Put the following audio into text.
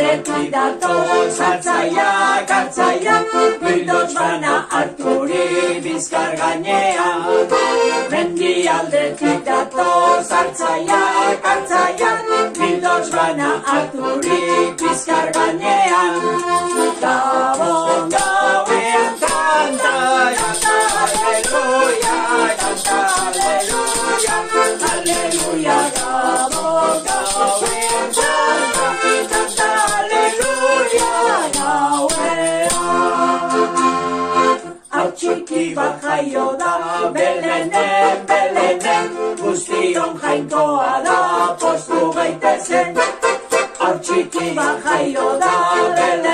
aldetik datoz hartzaiak, hartzaiak, bildots bana harturi bizkar gainean. Mendi aldetik datoz hartzaiak, hartzaiak, bildots bana harturi bizkar gainean. Gabon gauean kanta, kanta, aleluia, kanta, aleluia, aleluia, gabon gauean kanta, kanta, aleluia, gauean. Hau txiki bat jaio da, Belenen, Belenen, guztion jainkoa da, postu gaitezen. Hau txiki bat jaio da, Belenen,